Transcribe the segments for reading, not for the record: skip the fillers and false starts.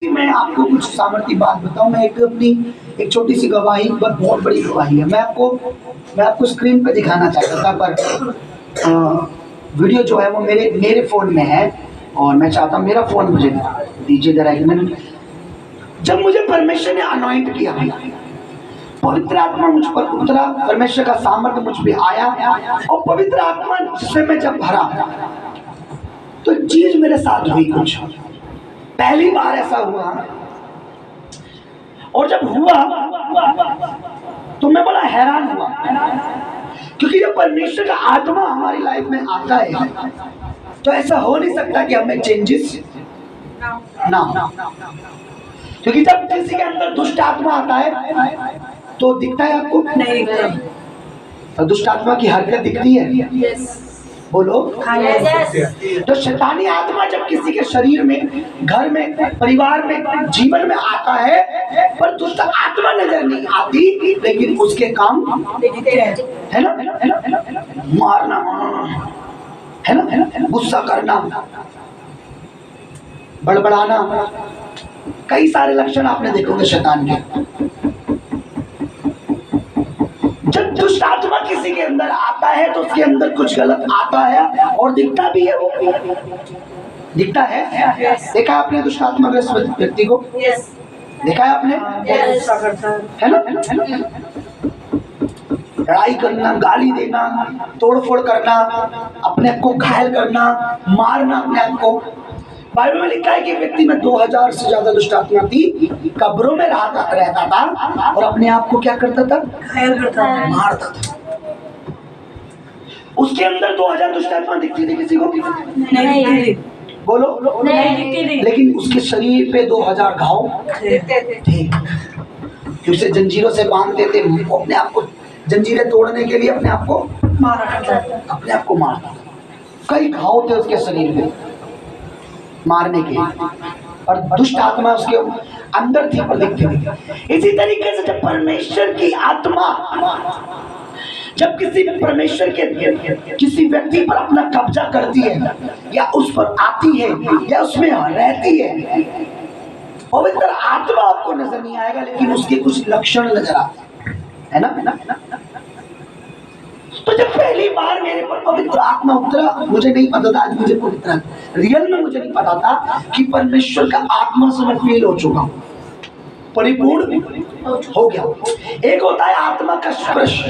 मैं आपको कुछ सामर्थ्य बात बताऊं। मैं एक छोटी सी गवाही, बहुत बड़ी गवाही है। मैं आपको स्क्रीन पे दिखाना चाहता था, पर वीडियो जो है वो मेरे फ़ोन में है और मैं चाहता हूँ मेरा फ़ोन मुझे दीजिए जरा एक मिनट। जब मुझे परमेश्वर ने अनॉइंट किया, पवित्र आत्मा मुझ पर उतरा, परमेश्वर का सामर्थ्य मुझ पे आया और पवित्र आत्मा से मैं जब भरा तो एक चीज मेरे साथ हुई। कुछ पहली बार ऐसा हुआ, और जब हुआ तो मैं बड़ा हैरान हुआ, क्योंकि जब परमेश्वर का आत्मा हमारी लाइफ में आता है तो ऐसा हो नहीं सकता कि हमें चेंजेस ना हो। क्योंकि जब किसी के अंदर दुष्ट आत्मा आता है तो दिखता है आपको? नहीं दिखता। तो दुष्ट आत्मा की हरकत दिखती है। बोलो। तो शैतानी आत्मा जब किसी के शरीर में, घर में, परिवार में, जीवन में आता है, पर दुष्ट आत्मा नजर नहीं आती, लेकिन उसके काम है ना, मारना, है ना, गुस्सा करना, बड़बड़ाना, कई सारे लक्षण आपने देखोगे शैतान के। जब दुष्ट आत्मा किसी के अंदर आता है तो उसके अंदर कुछ गलत आता है और दिखता भी है। वो दिखता है। देखा आपने दुष्ट आत्मा व्यक्ति को? देखा है आपने? है ना? लड़ाई करना, गाली देना, तोड़फोड़ करना, अपने आप को घायल करना, मारना अपने आप को। बाइबल में लिखा है कि व्यक्ति में 2000 से ज्यादा दुष्ट आत्मा थी, कब्रों में रहता था और अपने आप को क्या करता था? घायल करता था, मारता था। उसके अंदर 2000 दुष्ट आत्मा दिखती थी किसी को? नहीं। बोलो। नहीं। लेकिन उसके शरीर पे 2000 घाव थे। उसे जंजीरों से बांधते थे, अपने आप को जंजीरें तोड़ने के लिए अपने आप को मारता। कई घाव थे उसके शरीर में मारने के, और दुष्ट आत्मा उसके अंदर थी पर दिखती थी। इसी तरीके से जब परमेश्वर की आत्मा जब किसी व्यक्ति पर अपना कब्जा करती है या उस पर आती है या उसमें रहती है, पवित्र आत्मा आपको नजर नहीं आएगा, लेकिन उसके कुछ लक्षण नजर आते हैं, है ना? तो जब पहली बार मेरे पर पवित्र आत्मा उतरा, मुझे नहीं पता था, आज मुझे पवित्र रियल में मुझे नहीं पता था कि परमेश्वर का आत्मा से मैं फील हो चुका हूँ, परिपूर्ण हो गया। एक होता है आत्मा का स्पर्श,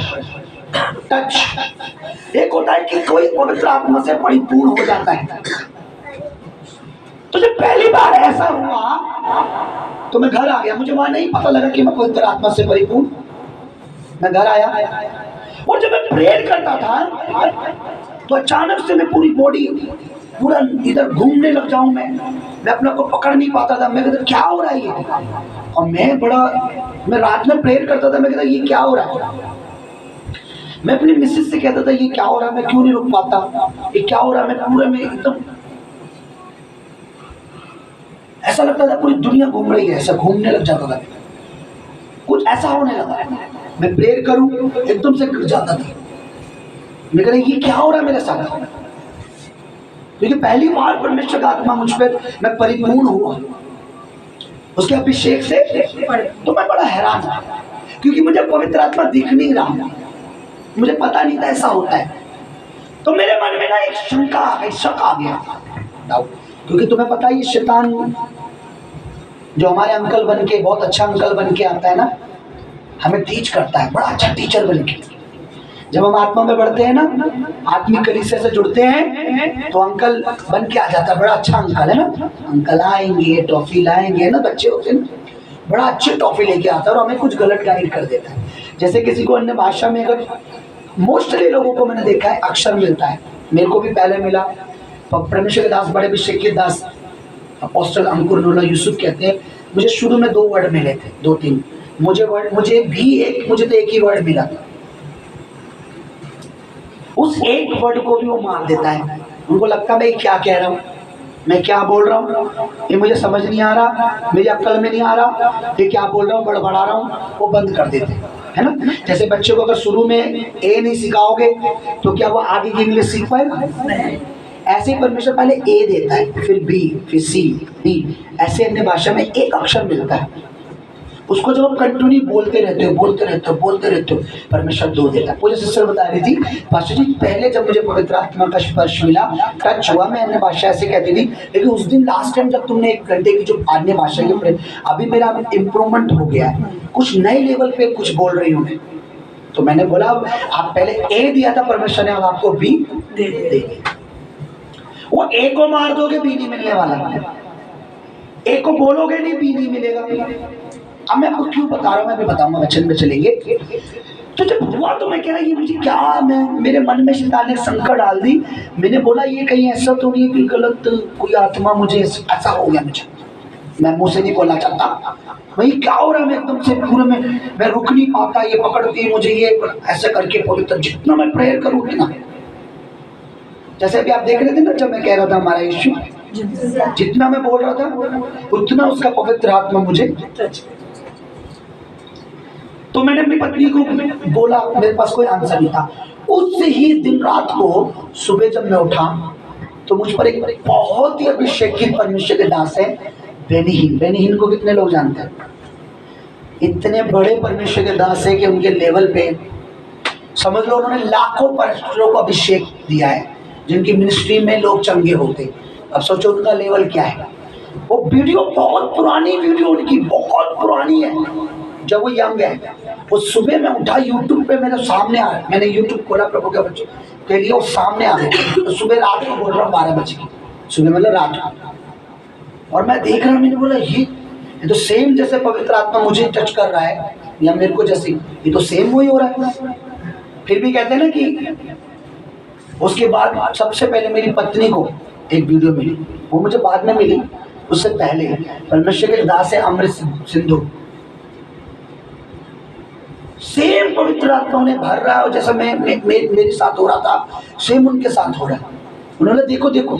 टच। एक होता है कि कोई पवित्र आत्मा से परिपूर्ण हो जाता है। तो जब पहली बार ऐसा हुआ तो मैं घर आ गया। मुझे वहां नहीं पता लगा कि मैं पवित्र आत्मा से परिपूर्ण। मैं घर आया और जब मैं प्रेयर करता था तो अचानक से मैं पूरी बॉडी पूरा इधर घूमने लग जाऊं। मैं अपने को पकड़ नहीं पाता था। मैं कहता क्या हो रहा है ये? और मैं रात में प्रेयर करता था। मैं कहता ये क्या हो रहा है? मैं अपनी मिसेस से कहता था ये क्या हो रहा है, मैं क्यों नहीं रुक पाता, ये क्या हो रहा है? मैं पूरे में एकदम ऐसा लगता था पूरी दुनिया घूम रही है, ऐसा घूमने लग जाता था। कुछ ऐसा होने लगा, मैं प्रेयर करूं एकदम से गिर जाता था। मैं कह रहा ये क्या हो रहा है मेरे साथ? क्योंकि पहली बार परमेश्वर का आत्मा मुझ पर मैं परिपूर्ण हुआ उसके अभिषेक से, तो मैं बड़ा हैरान था, क्योंकि मुझे पवित्र आत्मा दिख नहीं रहा। मुझे पता नहीं था ऐसा होता है। तो मेरे मन में ना एक शंका, एक शक आ गया, क्योंकि तुम्हें पता है ये शैतान जो हमारे अंकल बन के, बहुत अच्छा अंकल बन के आता है ना, हमें टीच करता है, बड़ा अच्छा टीचर बन के। जब हम आत्मा में बढ़ते हैं ना, आत्मिक कलीसिया से जुड़ते हैं, तो अंकल बन के आ जाता है, बड़ा अच्छा अंकल है ना। अंकल आएंगे, टॉफी लाएंगे ना, बच्चे होते हैं, बड़ा अच्छे टॉफी लेके आता है और हमें कुछ गलत गाइड कर देता है। जैसे किसी को अन्य भाषा में, अगर मोस्टली लोगों को मैंने देखा है अक्षर मिलता है, मेरे को भी पहले मिला। परमेश्वर के दास, बड़े अभिषेक के दास अपोस्टल अंकुर नूला यूसुफ कहते हैं, मुझे शुरू में 2 वर्ड मिले थे, 2-3। मुझे तो एक ही वर्ड मिला था। उस एक वर्ड को भी वो मान देता है। उनको लगता है मैं क्या कह रहा हूँ, मैं क्या बोल रहा हूँ, ये मुझे समझ नहीं आ रहा, मेरी अक्ल में नहीं आ रहा, ये क्या बोल रहा हूँ, बड़बड़ा रहा हूँ, वो बंद कर देते हैं, है ना। जैसे बच्चे को अगर शुरू में ए नहीं सिखाओगे तो क्या वो आगे की इंग्लिश सीख पाएगा? ऐसे ही परमेश्वर पहले ए देता है, फिर बी, फिर सी, डी, ऐसे अन्य भाषा में एक अक्षर मिलता है। उसको जब आप कंटिन्यू बोलते रहते हो, परमेश्वर दो देता है। मुझे सिस्टर बता रही थी, पास्टर जी पहले जब मुझे पवित्र आत्मा का स्पर्श मिला, टच हुआ, मैं अन्य भाषा ऐसे कहती थी, लेकिन उस दिन लास्ट टाइम जब तुमने 1 घंटे की जो अन्य भाषा के, अभी मेरा इम्प्रूवमेंट हो गया है, कुछ नए लेवल पे कुछ बोल रही हूँ मैं। तो मैंने बोला आप पहले ए दिया था परमेश्वर ने, अब आपको बी दे। वो ए को मार दोगे बी नहीं मिलने वाला, ए को बोलोगे नहीं बी नहीं मिलेगा। अब मैं आपको क्यों बता रहा हूँ, मैं भी बताऊंगा, वचन में चलेंगे। तो जब हुआ तो मैं कह रहा ये मुझे क्या, मैं मेरे मन में शैतान ने शंका डाल दी। मैंने बोला ये कहीं ऐसा तो नहीं है कि गलत कोई आत्मा मुझे ऐसा हो गया, मुझे, मैं मुंह से नहीं बोलना चाहता, वही क्या हो रहा है, मैं एकदम से पूरे में मैं रुक नहीं पाता, ये पकड़ती है मुझे, ये ऐसे करके पवित्र, जितना मैं प्रेयर करूँ उतना, जैसे अभी आप देख रहे थे ना, जब मैं कह रहा था हमारा यीशु, जितना मैं बोल रहा था उतना उसका पवित्र आत्मा मुझे। तो मैंने अपनी पत्नी को बोला, मेरे पास कोई आंसर नहीं था। उस ही दिन रात को सुबह जब मैं उठा तो मुझ पर एक बहुत ही अभिषेकित परमेश्वर के दास है, बेनीहीन को कितने लोग जानते हैं? इतने बड़े परमेश्वर के दास है कि उनके लेवल पे समझ लो उन्होंने लाखों परमेश्वरों को अभिषेक दिया है, जिनकी मिनिस्ट्री में लोग चंगे होते। अब सोचो उनका लेवल क्या है। वो वीडियो बहुत पुरानी, वीडियो उनकी बहुत पुरानी है, जब वो यंग है। वो सुबह में उठा, यूट्यूब पे मेरे सामने आ, मैंने यूट्यूब खोला प्रभु के बच्चों के लिए, वो सामने आ गए। तो सुबह रात को बोल रहा हूँ 12 बजे की सुबह, मतलब रात को, और मैं देख रहा, मैंने बोला ये तो सेम जैसे पवित्र आत्मा मुझे टच कर रहा है या मेरे को जैसे, ये तो सेम वही हो रहा है। फिर भी कहते हैं ना कि उसके बाद सबसे पहले मेरी पत्नी को एक वीडियो मिली, वो मुझे बाद में मिली, उससे पहले परमेश्वर के दास है अमृत सिंधु, सेम पवित्र आत्मा उन्हें भर रहा है, और जैसा मेरे साथ हो रहा था सेम उनके साथ हो रहा है। उन्होंने देखो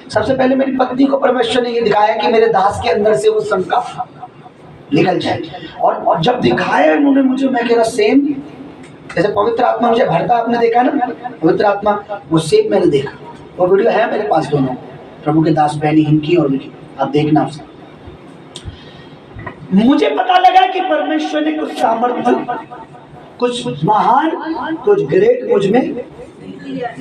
सबसे पहले मेरी पत्नी को परमेश्वर ने ये दिखाया कि मेरे दास के अंदर से वो शंका निकल जाए, और जब दिखाया उन्होंने मुझे, मैं कह रहा सेम जैसे पवित्र आत्मा मुझे भरता, आपने देखा ना पवित्र आत्मा, वो सेम मैंने देखा। वो वीडियो है मेरे पास दोनों, प्रभु के दास बेनीहीन की और उनकी, आप देखना उसे। मुझे पता लगा कि परमेश्वर ने कुछ सामर्थ्य, कुछ महान, कुछ ग्रेट मुझ में दिया।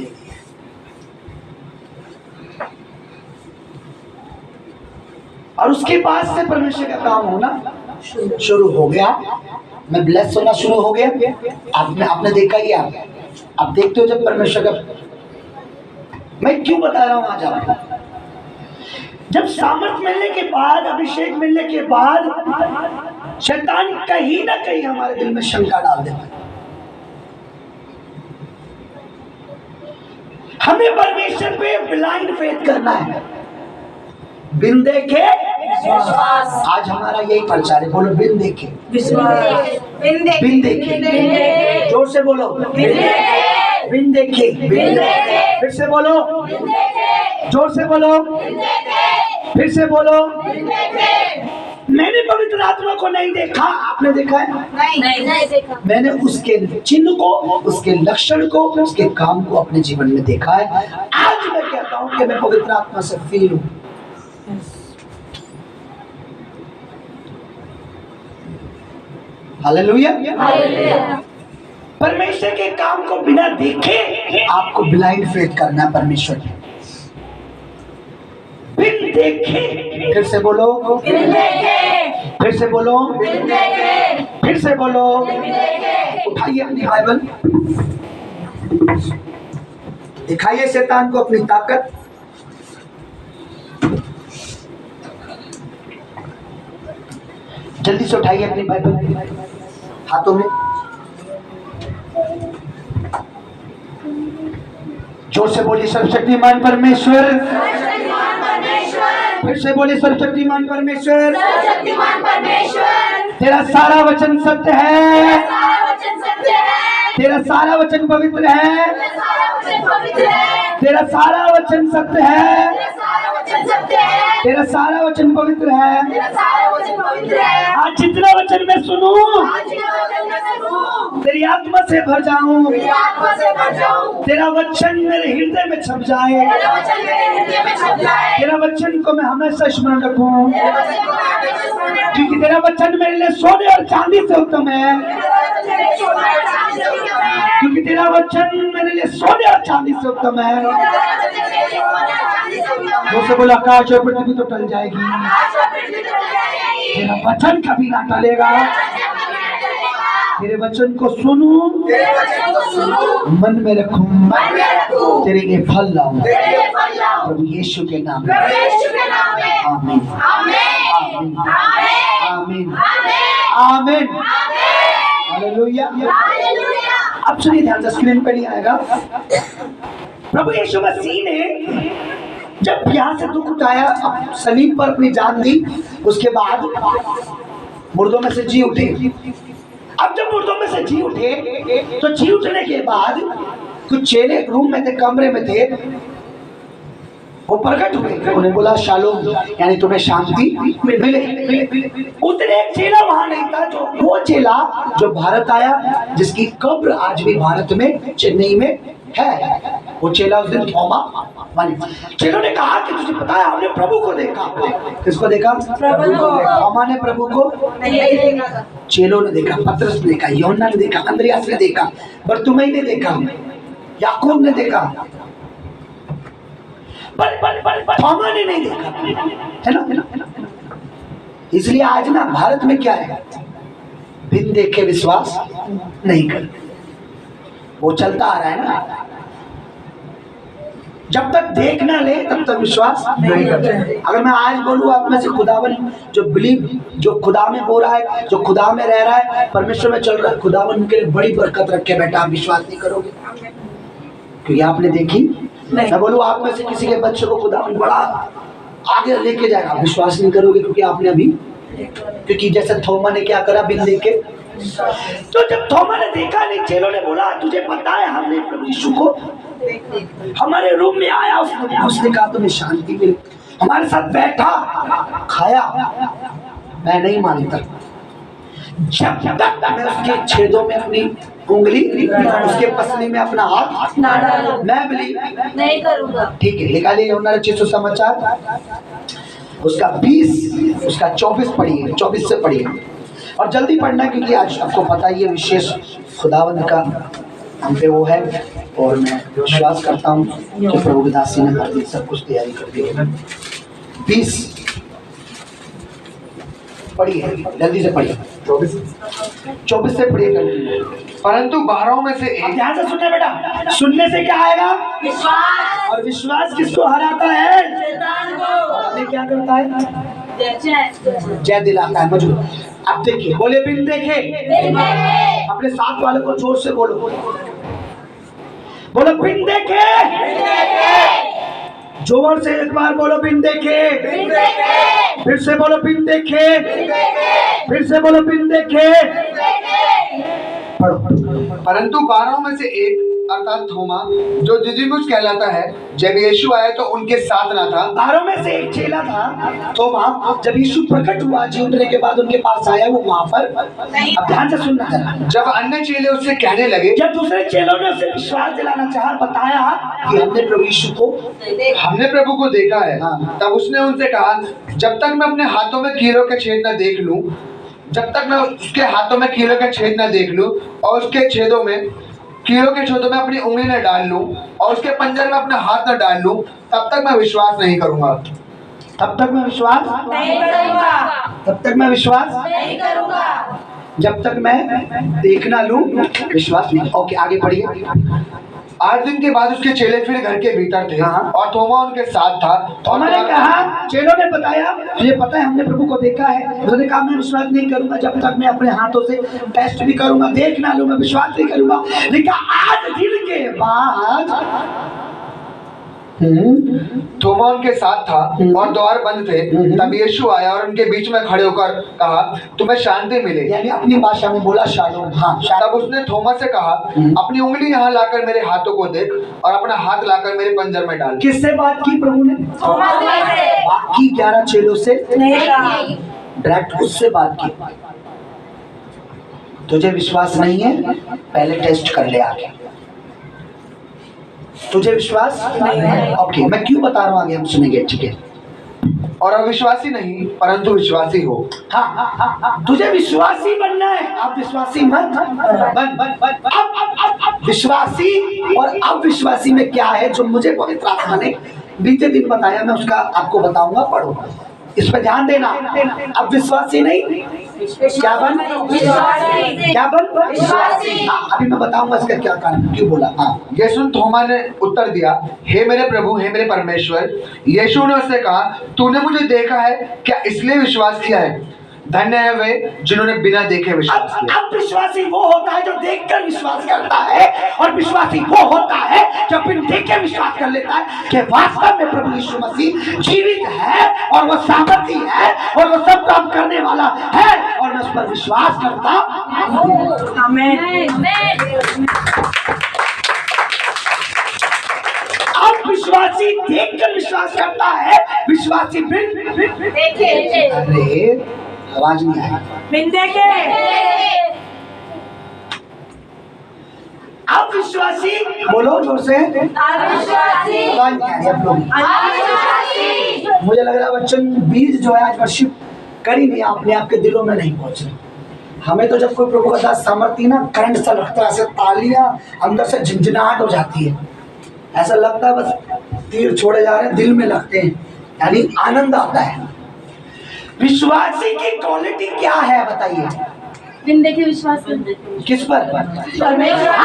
और उसके बाद से परमेश्वर का काम होना शुरू हो गया, मैं ब्लेस होना शुरू हो गया। आपने देखा ही, आप देखते हो जब परमेश्वर का, मैं क्यों बता रहा हूं आज आपको, जब सामर्थ मिलने के बाद, अभिषेक मिलने के बाद शैतान कहीं ना कहीं हमारे दिल में शंका डाल देता है। हमें परमेश्वर पे ब्लाइंड फेथ करना है, बिन देखे विश्वास। आज हमारा यही प्रचार है, बोलो बिन देखे विश्वास, बिन देखे, जोर से बोलो बिन देखे, फिर से बोलो जोर से बोलो, फिर से बोलो। मैंने पवित्र आत्मा को नहीं देखा, आपने देखा है? नहीं देखा। मैंने उसके चिन्ह को, उसके लक्षण को, उसके काम को अपने जीवन में देखा है। आज मैं कहता हूं कि मैं पवित्र आत्मा से फील हूं। हालेलुया। परमेश्वर के काम को बिना देखे आपको ब्लाइंड फेथ करना है परमेश्वर के, बिन देखे। फिर से बोलो बिन देखे, फिर से बोलो बिन देखे, फिर से बोलो। उठाइए अपनी बाइबल, दिखाइए शैतान को अपनी ताकत। जल्दी से उठाइए अपनी बाइबल हाथों में, जोर से बोलिए सर्वशक्तिमान परमेश्वर। फिर से बोलिए सर्वशक्तिमान परमेश्वर। तेरा सारा वचन सत्य है, तेरा सारा वचन पवित्र है, तेरा सारा वचन सत्य है। तेरा सारा वचन पवित्र है। आज जितना वचन मैं सुनूं तेरी आत्मा से भर जाऊं। तेरा वचन मेरे हृदय में छप जाए। तेरा वचन को मैं हमेशा स्मरण रखूं, क्योंकि तेरा वचन मेरे लिए सोने और चांदी से उत्तम है। क्योंकि तेरा वचन मेरे लिए सोने और चांदी से उत्तम है। मुझसे बोला आकाश और पृथ्वी तो टल जाएगी, तेरा वचन कभी ना टलेगा। तेरे वचन को सुनूं, मन में रखूं, तेरे लिए फल लाऊं। प्रभु यीशु के नाम में आमीन, आमीन, आमीन, आमीन, हालेलुया। अब सुनिए ध्यान से, स्क्रीन पे नहीं आएगा। प्रभु यीशु मसीह ने जब यहाँ से दुख उठाया, सलीब पर अपनी जान दी, उसके बाद मुर्दों में से जी उठे। अब जब मुर्दों में से जी उठे तो जी उठने के बाद कुछ चेले रूम में थे, कमरे में थे, वो प्रकट हुए। उन्हें बोला शालोम, यानी तुम्हें शांति मिले। उतने एक चेला वहां नहीं था, जो वो चेला जो भारत आया, जिसकी कब्र आज भी भारत में चेन्नई में है। वो चेला उस दिन थोमा मानी। चेलों ने कहा कि तुझे पता है हमने प्रभु को देखा। किसको देखा? प्रभु को। थोमा ने प्रभु को नहीं देखा। चेलों ने देखा, पतरस ने देखा, यूहन्ना ने देखा, अंद्रियास ने देखा, बरतुमई ने देखा, याकूब ने देखा, पर थोमा ने नहीं देखा, है ना? इसलिए आज ना भारत में क्या है, बिन देखे विश्वास नहीं कर, वो चलता आ रहा है ना। जब तक देख ना ले तब तक विश्वास नहीं करते। अगर मैं आज बोलूं आप में से खुदावन जो बिलीव, जो खुदा में हो रहा है, जो खुदा में रह रहा है, परमेश्वर में चल रहा है, खुदावन के लिए बड़ी बरकत रखे बेटा, आप विश्वास नहीं करोगे क्योंकि आपने देखी नहीं। मैं बोलूं आप में से किसी के बच्चे को खुदावन बड़ा आगे लेके जाएगा, विश्वास नहीं करोगे क्योंकि आपने अभी, क्योंकि जैसे थोमा ने क्या करा, बिन देखे। तो जब थोमा ने देखा नहीं, चेलों ने बोला तुझे पता है हमने प्रभु यीशु को हमारे रूम में आया, उसने कहा तुम्हें शांति मिली, हमारे साथ बैठा खाया। मैं नहीं मानता जब तक मैं उसके छेदों में अपनी उंगली, उसके पसली में अपना हाथ ना डालूं, मैं बिलीव नहीं करूंगा। ठीक है, निकालिए यूहन्ना रचित सुसमाचार उसका 20, उसका 24 पढ़िए, 24 से पढ़िए और जल्दी पढ़ना, क्योंकि आज आपको पता ही है विशेष खुदावंद का हम पे वो है। और मैं विश्वास करता हूँ कि प्रभु के दासी ने हमारे लिए सब कुछ तैयारी कर दी है। 20 पढ़िए, जल्दी से पढ़िए, 24 से पढ़िए। परंतु 12 में से एक, ध्यान से सुनने बेटा, सुनने से क्या आएगा? विश्वास। और विश्वास किसको हराता है? शैतान को। क्या करता है? जय दिलाता है, मजबूत। अब देखिए, बोले बिन देखे। अपने साथ वाले को जोर से बोलो, बोलो बिन देखे। जोर से एक बार बोलो बिन देखे। फिर से बोलो बिन देखे। फिर से बोलो बिन देखे। पढ़ो। परंतु 12 में से एक अर्थात थोमा, जो दिदिमुस कहलाता है, जब यीशु आया तो उनके साथ ना था। 12 में से एक चेला था थोमा, जब यीशु प्रकट हुआ जी उठने के बाद उनके पास आया, वो वहां पर। अब ध्यान से सुनना जरा। जब अन्य चेले उससे कहने लगे, जब दूसरे चेलों ने उसे विश्वास दिलाना चाहा, बताया कि हमने प्रभु यीशु को, हमने प्रभु को देखा है, हाँ। तब उसने उनसे कहा, जब तक मैं अपने हाथों में कीलों के छेद न देख लूं, जब तक मैं उसके हाथों में कीलों के छेद न देख लूं और उसके छेदों में, कीलों के छेदों में अपनी उंगली न डाल लूं और उसके पंजर में अपना हाथ न डाल लूं, तब तक मैं विश्वास नहीं करूंगा। तब तक मैं विश्वास नहीं करूंगा। तब तक मैं विश्वास नहीं करूंगा। जब तक मैं देख ना लूं विश्वास नहीं। ओके, आगे पढ़िए। 8 दिन के बाद उसके चेले फिर घर के भीतर थे, हाँ। और थोमा उनके साथ था। और मैंने कहा, चेलों ने बताया मुझे पता है हमने प्रभु को देखा है। उसने कहा मैं विश्वास नहीं करूंगा जब तक मैं अपने हाथों से टेस्ट भी करूंगा, देख ना लूं, मैं विश्वास नहीं करूंगा। लेकिन 8 दिन के बाद थोमा उनके साथ था और द्वार बंद थे। तब यीशु आया और उनके बीच में खड़े होकर कहा, तुम्हें शांति मिले। यानी अपनी भाषा में बोला शालोम। हाँ, तब उसने थोमा से कहा, अपनी उंगली यहाँ लाकर मेरे हाथों को देख और अपना हाथ लाकर मेरे पंजर में डाल। किससे बात की प्रभु ने? बाकी 11 चेलों से डायरेक्ट उससे बात की। तुझे विश्वास नहीं है, पहले टेस्ट कर ले आगे। तुझे विश्वास ओके, मैं क्यों बता रहा हूँ आगे हम सुनेंगे, ठीक है? और अविश्वासी नहीं परंतु विश्वासी हो। हाँ, तुझे विश्वासी बनना है, अब विश्वासी मत बन। अब विश्वासी और अविश्वासी में क्या है जो मुझे पवित्र आत्मा ने बीते दिन बताया, मैं उसका आपको बताऊंगा, पढ़ो इस पर ध्यान देना। अब विश्वासी नहीं, क्या बन? क्या बन? अभी मैं बताऊंगा इसका क्या कारण, क्यों बोला। हाँ, यीशु थोमा ने उत्तर दिया, हे मेरे प्रभु, हे मेरे परमेश्वर। यीशु ने उससे कहा, तूने मुझे देखा है क्या, इसलिए विश्वास किया है? धन्य है वे जिन्होंने बिना देखे विश्वास किया। अब विश्वासी वो होता है जो देखकर विश्वास करता है, और विश्वासी वो होता है जो बिन देखे विश्वास कर लेता है कि वास्तव में प्रभु यीशु मसीह जीवित है और वो सामर्थी है और वो सब काम करने वाला है, और मैं उस पर विश्वास करता हूं। आमीन। अब विश्वासी देखकर विश्वास करता है, विश्वासी बिन देखे। अरे आवाज नहीं आई। बिन देखे। अब विश्वासी बोलो जोर से। अविश्वासी। मुझे लग रहा है बच्चन बीज जो है आज वर्शिप कर ही नहीं, अपने आपके दिलों में नहीं पहुंच रहे। हमें तो जब कोई प्रभु का दास सामर्थ्य ना करंट सा लगता है, ऐसे तालियां अंदर से झिंझनाहट हो जाती है, ऐसा लगता है बस तीर छोड़े जा रहे हैं, दिल में लगते हैं, यानी आनंद आता है। विश्वासी की क्वालिटी क्या है बताइए? बिन देखे विश्वास करते। किस पर? परमेश्वर।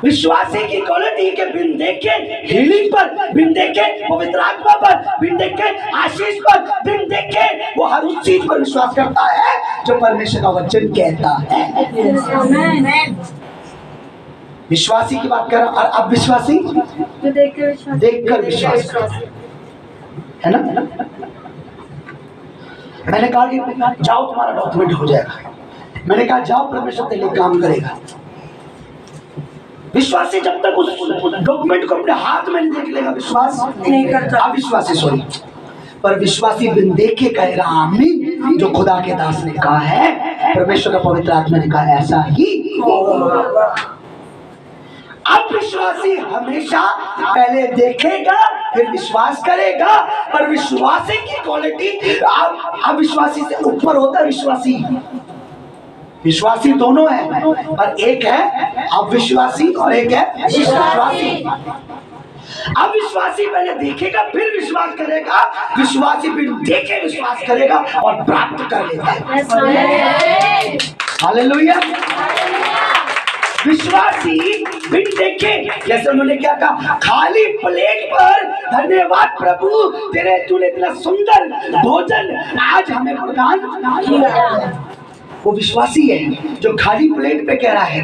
विश्वासी की क्वालिटी के बिन देखे हीलिंग पर, बिन देखे पवित्र आत्मा पर, बिन देखे आशीष पर, बिन देखे वो हर उस चीज पर विश्वास करता है जो परमेश्वर का वचन कहता है। विश्वासी की बात कर रहा हूं। और अब विश्वासी जो देखकर विश्वास है ना। मैंने कहा कि जाओ तुम्हारा डॉक्यूमेंट हो जाएगा, मैंने कहा जाओ परमेश्वर तेरे लिए काम करेगा। विश्वासी जब तक उस डॉक्यूमेंट को अपने हाथ में नहीं देख लेगा विश्वास नहीं करता। अविश्वासी सॉरी, पर विश्वासी बिन देखे कहेगा आमीन, जो खुदा के दास ने कहा है, परमेश्वर का पवित्र आत्मा ने कहा ऐसा ही होगा। अब विश्वासी हमेशा पहले देखेगा फिर विश्वास करेगा, पर विश्वासी की क्वालिटी अविश्वासी से ऊपर होता है। विश्वासी दोनों है, पर एक है अविश्वासी और एक है विश्वासी। अविश्वासी पहले देखेगा फिर विश्वास करेगा, विश्वासी फिर देखे विश्वास करेगा और प्राप्त कर लेगा। हालेलुया। विश्वासी बिन देखे, जैसे उन्होंने क्या कहा, खाली प्लेट पर धन्यवाद प्रभु तेरे, तूने इतना सुंदर भोजन आज हमें प्रदान किया। वो विश्वासी है जो खाली प्लेट पे कह रहा है।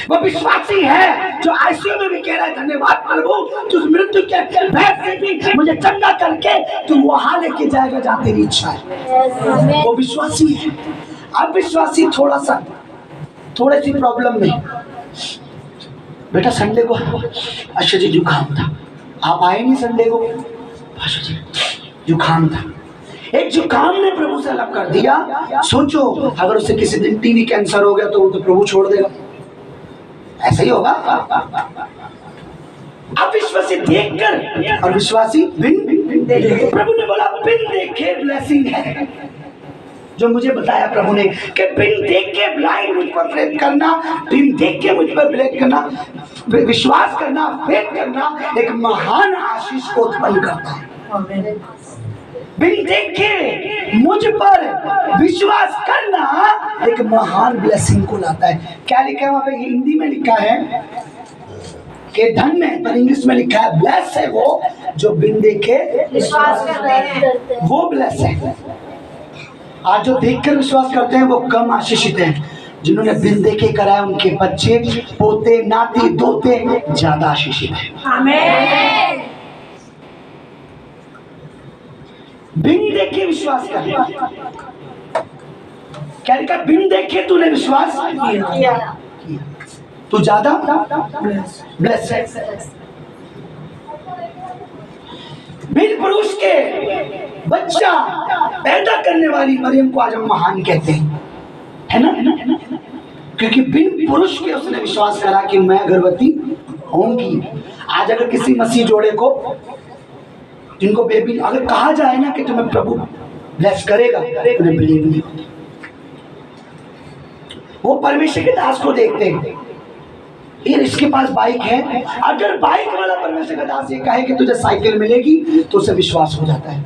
वो विश्वासी है जो आईसीयू में भी कह रहा है धन्यवाद प्रभु, तू मृत्यु के भय से भी मुझे चंगा करके तू वहां लेके जाएगा जहां तेरी इच्छा है। वो विश्वासी है। अब विश्वासी थोड़ी सी प्रॉब्लम में, बेटा संडे को अच्छा जी जुकाम था, आप आए नहीं संडे को, अच्छा जी जुकाम था। एक जुकाम ने प्रभु से अलग कर दिया। सोचो अगर उसे किसी दिन टीबी कैंसर हो गया तो वो तो प्रभु छोड़ देगा, ऐसा ही होगा। अब विश्वासी देखकर और विश्वासी बिन देखे। प्रभु ने बोला बिन देखे ब्लेसिंग है, जो मुझे बताया प्रभु ने कि बिन देख के ब्लाइंड मुझ पर प्रेम करना, बिन देख के मुझ पर ब्लेम करना, विश्वास करना, फेथ करना एक महान आशीष को उत्पन्न करता है। बिन देख के मुझ पर विश्वास करना एक महान ब्लेसिंग को लाता है। क्या लिखा है वहां पे? हिंदी में लिखा है कि धन्य है, पर इंग्लिश में लिखा है ब्लेस है वो जो बिन देखे विश्वास करते हैं, वो ब्लेस है। आज जो देखकर विश्वास करते हैं वो कम आशीषित हैं, जिन्होंने बिन देखे कराया उनके बच्चे, पोते, नाती, दोते ज्यादा आशीषित है। आमेन। बिन देखे विश्वास कर, क्या लिखा? बिन देखे तूने विश्वास किया। तू ज्यादा ब्लेस है। बिन पुरुष के बच्चा पैदा करने वाली मरियम को आज हम महान कहते हैं, है ना? क्योंकि बिन पुरुष के उसने विश्वास करा कि मैं गर्भवती होंगी। आज अगर किसी मसीह जोड़े को, जिनको बेबी, अगर कहा जाए ना कि तुम्हें प्रभु ब्लेस करेगा, उन्हें बिलीव नहीं होता। वो परमेश्वर के दास को देखते हैं, यार इसके पास बाइक है, अगर बाइक वाला परमेश्वर का दास ये कहे कि तुझे साइकिल मिलेगी तो उसे विश्वास हो जाता है।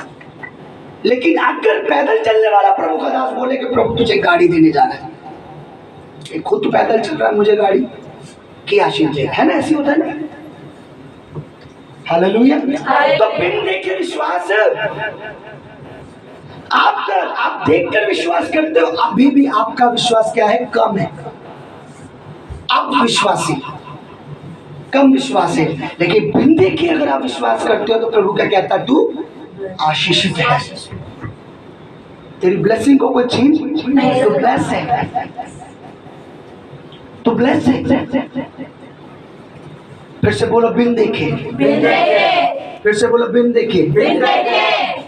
लेकिन अगर पैदल चलने वाला प्रभु का दास बोले कि प्रभु तुझे गाड़ी देने जा रहा है, खुद तो पैदल चल रहा है, मुझे गाड़ी की आशीष दे, है ना? ऐसी होता है ना? हालेलुया। तो बिन देखे विश्वास, आप देखकर विश्वास करते हो, अभी भी आपका विश्वास क्या है? कम है। आप विश्वासी, कम विश्वास है। लेकिन बिन देखे अगर आप विश्वास करते हो तो प्रभु क्या कहता है? तू आशीषित है। तेरी ब्लेसिंग को कोई छीन नहीं, तो ब्लेस है, तो ब्लेस है। फिर से बोलो बिन देखे, बिन देखे, फिर से बोलो बिन देखे, बिन देखे,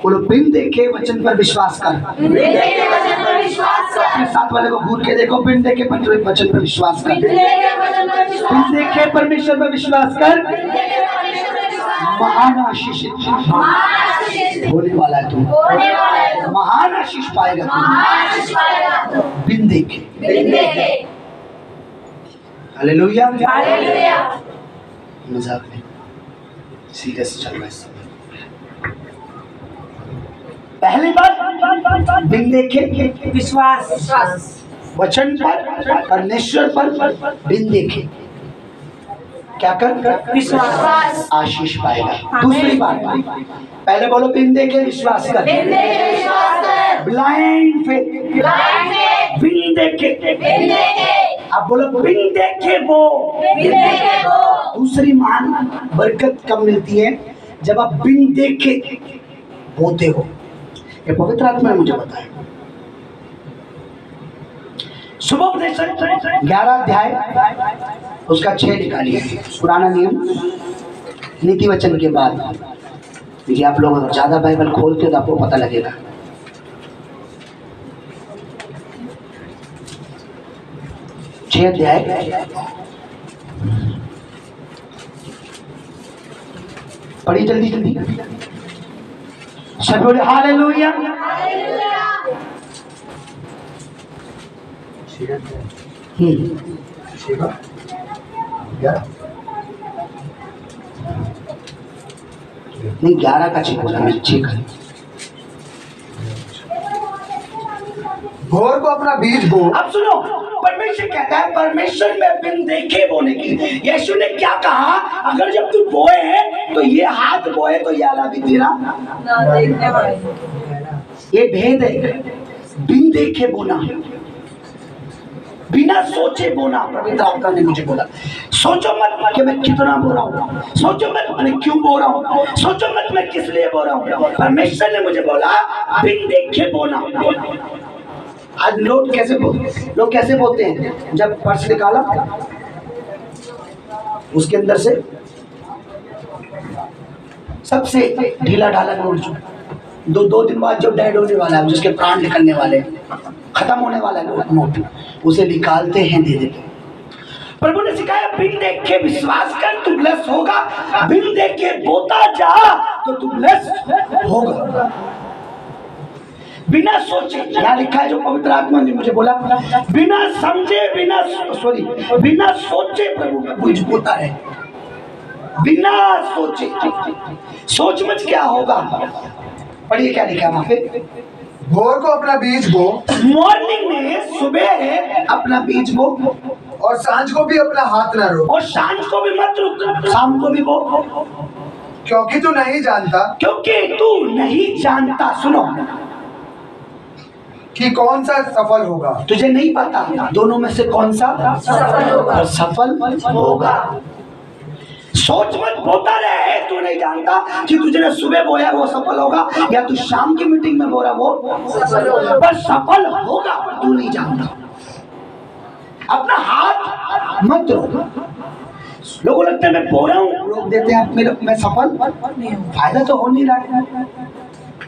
बोलो बिन देखे वचन पर विश्वास कर। बिन देखे वचन पर विश्वास कर। अपने साथ वाले को घूर के देखो, बिन देखे वचन पर विश्वास कर। बिन देखे वचन पर विश्वास बिन देखे परमेश्वर पर विश्वास कर, बिन देखे परमेश्वर पर विश्वास महान आशीषित महान आशीष होने वाला है तू, होने वाला है तू, महान आशीष पाएगा महान आशीष पाएगा तू, तू बिन देखे। बिन देखे। हालेलुया। हालेलुया। मजाक नहीं, सीरियस चल रहा है इस समय। पहली बात बिन देखे विश्वास, वचन पर, परमेश्वर पर बिन देखे क्या कर? विश्वास, आशीष पाएगा। दूसरी बात, पहले बोलो बिन देखे विश्वास कर। बिन देखे विश्वास कर। ब्लाइंड फेथ, ब्लाइंड फेथ, बिन देखे, बिन देखे, अब बोलो बिन देखे वो। बिन देखे वो। दूसरी महान बरकत कब मिलती है? जब आप बिन देखे बोते हो। ये पवित्र आत्मा ने मुझे बताया। सुबोपदेशक 11 अध्याय उसका 6 निकालिए, पुराना नियम नीति वचन के बाद। देखिए आप लोग अगर ज्यादा बाइबल खोलते हो तो आपको पता लगेगा। छह अध्याय पढ़िए जल्दी जल्दी, सब बोले हालेलुया। नहीं 11 का 6 बोला, मैं 6 का। घोर को अपना बीज बो। अब सुनो, परमेश्वर कहता है परमेश्वर में बिन देखे बोने की। यीशु ने क्या कहा? अगर जब तू बोए तो ये हाथ बोए तो ये आला भी तेरा ना देखने वाले। ये भेद है। बिन देखे बोना, बिना सोचे बोना। पवित्र आत्मा ने मुझे बोला सोचो मत कि मैं कितना बो रहा हूँ, सोचो मत मैं क्यों बो रहा हूँ, सोचो मत मैं किस लिए बो रहा हूँ। परमेश्वर ने मुझे बोला बिन देखे बोना। आज लोग कैसे बोलते हैं? जब पर्स निकाला उसके अंदर से सबसे ढीला ढाला नोट, दो दिन बाद जब डेड होने वाला है, जिसके प्राण निकलने वाले, खत्म होने वाला है नोट, उसे निकालते हैं, दे देते। प्रभु ने सिखाया बिन देखे विश्वास कर तू ब्लेस होगा, बिन देखे बोता जा तो तू ब्लेस होगा। बिना सोचे, यहाँ लिखा है जो पवित्र आत्मा ने मुझे बोला, बिना समझे बिना सोचे प्रभु का बीज बोता है। बिना सोचे, सोच मत क्या होगा। पढ़िए क्या लिखा है वहां पे? भोर को अपना बीज बो, मॉर्निंग में सुबह अपना बीज बो, और सांझ को भी अपना हाथ न रोक, और सांझ को भी मत रुक, शाम को भी बो, क्योंकि तू नहीं जानता क्योंकि तू नहीं जानता। सुनो, कि कौन सा सफल होगा। तुझे नहीं पता दोनों में से कौन सा सफल होगा। सोच मत बोता रहे, तू नहीं जानता कि तुझे सुबह बोया वो सफल होगा या तू शाम की मीटिंग में बोला वो पर सफल होगा, पर तू नहीं जानता। अपना हाथ मत रोक। लोगों लगता है मैं बो रहा हूँ, रोक देते हैं मेरे मैं सफल, फायदा तो हो नहीं रहा।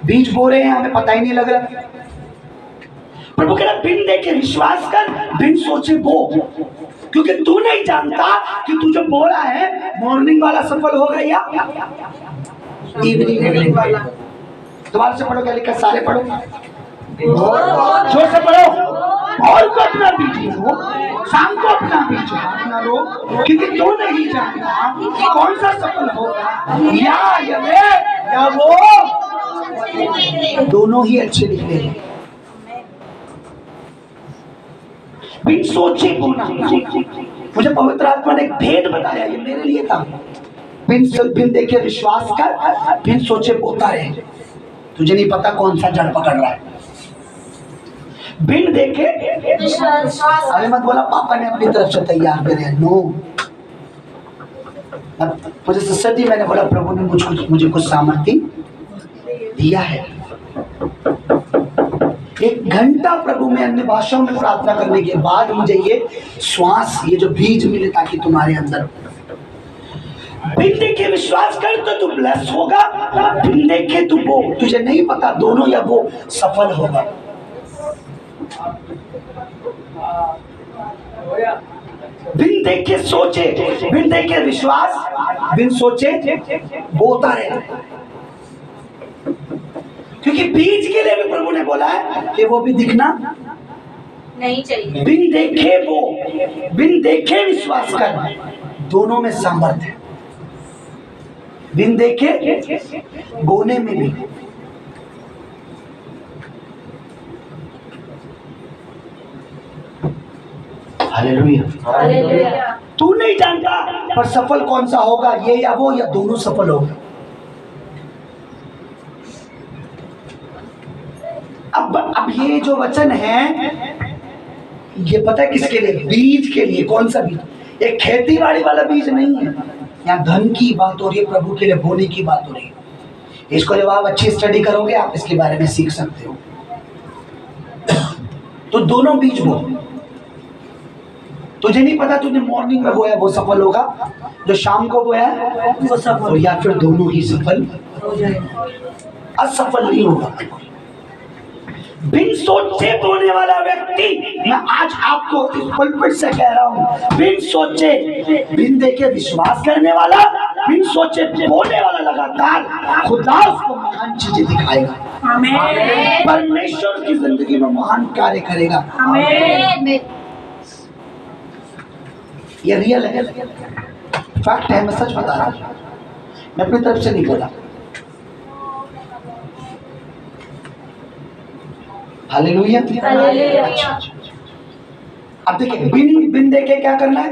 बीज बो रहे हैं, हमें पता ही नहीं लग रहा। प्रभु कह रहा बिन देखे विश्वास कर, बिन सोचे बो, क्योंकि तू नहीं जानता कि तू जो बो रहा है मॉर्निंग वाला सफल होगा या इवनिंग वाला। दोबारा से पढ़ो, क्या लिखा सारे पढ़ो, जोर से पढ़ो। और को अपना बीज लो, शाम को अपना बीज अपना लो, क्योंकि तू नहीं जानता कि कौन सा सफल होगा, या वे या वो, दोनों ही अच्छे निकलेंगे। बिन सोचे बोना। मुझे पवित्र आत्मा ने एक भेद बताया, ये मेरे लिए था। बिन देखे विश्वास कर, बिन सोचे बोता रहे। तुझे नहीं पता कौन सा जड़ पकड़ रहा है। बिन देखे अरे मत बोला पापा ने अपनी तरफ से तैयार करे, नो। मुझे सिस्टर जी, मैंने बोला प्रभु ने मुझे कुछ सामर्थ्य दिया है। 1 घंटा प्रभु में अन्य भाषाओं में प्रार्थना करने के बाद मुझे ये श्वास, ये जो बीज मिले ताकि तुम्हारे अंदर। बिन देखे विश्वास कर तो तू ब्लेस होगा, बिन देखे तू वो, तुझे नहीं पता दोनों या वो सफल होगा। बिन देखे सोचे, बिन देखे विश्वास, बिन सोचे बोता रहे। क्योंकि बीज के लिए भी प्रभु ने बोला है कि वो भी दिखना नहीं चाहिए। बिन देखे वो, बिन देखे विश्वास कर, दोनों में सामर्थ्य है। बिन देखे बोने में भी। हालेलुया। तू नहीं जानता पर सफल कौन सा होगा, ये या वो, या दोनों सफल होगा। अब ये जो वचन है ये पता है किसके लिए? बीज के लिए। कौन सा बीज? ये खेती बाड़ी वाला बीज नहीं है। यहाँ धन की बात हो रही है, प्रभु के लिए बोने की बात हो रही है। इसको जब आप अच्छी स्टडी करोगे आप इसके बारे में सीख सकते हो। तो दोनों बीज बो। तुझे नहीं पता तुझे मॉर्निंग में बोया वो सफल होगा, जो शाम को बोया वो सफल, या फिर दोनों ही सफल हो जाएगा, असफल नहीं होगा। बिन सोचे बोने वाला व्यक्ति, मैं आज आपको इस पुलपिट से कह रहा हूं, बिन सोचे, बिन देखे विश्वास करने वाला, बिन सोचे बोने वाला लगातार खुदा उसको महान चीजें दिखाएगा। आमीन। परमेश्वर की जिंदगी में महान कार्य करेगा। आमीन। ये रियल है, फैक्ट है, मैं सच बता रहा हूं, मैं अपनी तरफ से नहीं बोला। हालेलुया। अब देखिए, बिन देखे क्या करना है?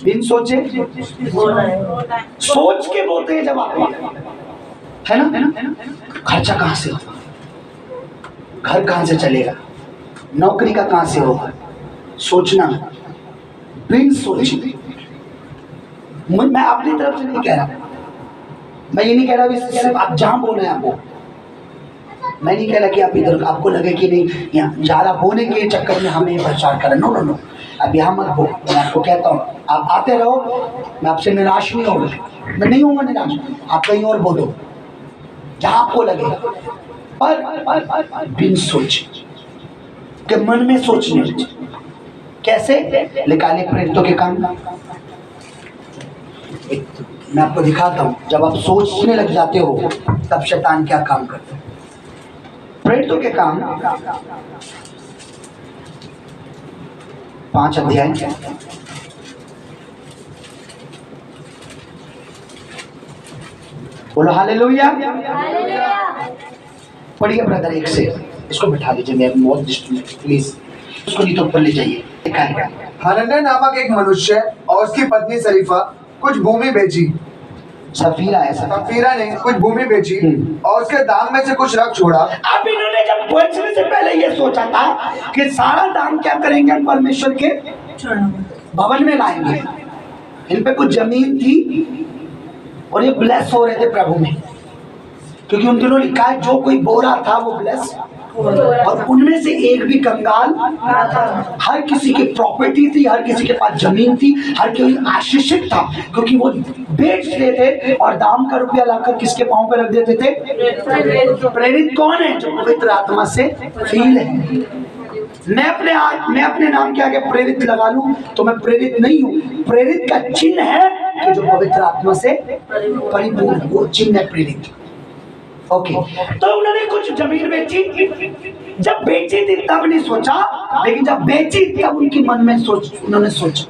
बिन सोचे सोच के बोलते हैं जब आप, है ना? खर्चा कहां से होगा, घर कहां से चलेगा, नौकरी का कहां से होगा, सोचना। बिन सोचे, मैं अपनी तरफ से नहीं कह रहा, मैं ये नहीं कह रहा कि सिर्फ आप जहां बोले आपको, मैं नहीं कह रहा कि आप इधर आपको लगे कि नहीं यहाँ ज़्यादा बोने के चक्कर में हमें प्रचार करें। नो नो नो, अब यहाँ मत बो। मैं आपको कहता हूँ आप आते रहो, मैं आपसे निराश नहीं होगा, मैं नहीं हूँगा निराश। आप कहीं और बोलो जहाँ आपको लगे, पर बिन सोचे के मन में सोचने। कैसे? निकाले प्रेरितों के काम। मैं आपको दिखाता हूँ, जब आप सोचने लग जाते हो तब शैतान क्या काम करता है। प्रेरितों के काम 5 अध्याय, बोलो हालेलुया। पढ़िए ब्रदर 1 से, इसको बिठा लीजिए, मैं बहुत प्लीज, उसको नहीं तो ऊपर ले जाइए। हनन्याह नामक एक मनुष्य और उसकी पत्नी शरीफा कुछ भूमि बेची सफीरा है सफीरा ने कुछ भूमि बेची और उसके दाम में से कुछ रख छोड़ा। अब इन्होंने जब बेचने से पहले ये सोचा था कि सारा दाम क्या करेंगे, हम परमेश्वर के भवन में लाएंगे। इन पे कुछ जमीन थी और ये ब्लेस हो रहे थे प्रभु में, क्योंकि उन दिनों लिखा है जो कोई बोरा था वो ब्लेस, और उनमें से एक भी कंगाल। हर किसी की प्रॉपर्टी थी, हर किसी के पास जमीन थी, हर कोई आशीषित था, क्योंकि वो बेचते थे और दाम का रुपया लाकर किसके पांव पे रख देते थे? प्रेरित कौन है? जो पवित्र आत्मा से फील है। मैं अपने नाम के आगे प्रेरित लगा लूं तो मैं प्रेरित नहीं हूं। प्रेरित का चिन्ह है कि जो पवित्र आत्मा से परिपूर्ण, वो चिन्ह है प्रेरित। ओके, तो उन्होंने कुछ जमीन बेची। जब बेची थी तब नहीं सोचा, लेकिन जब बेची तब उनके मन में उन्होंने सोचा।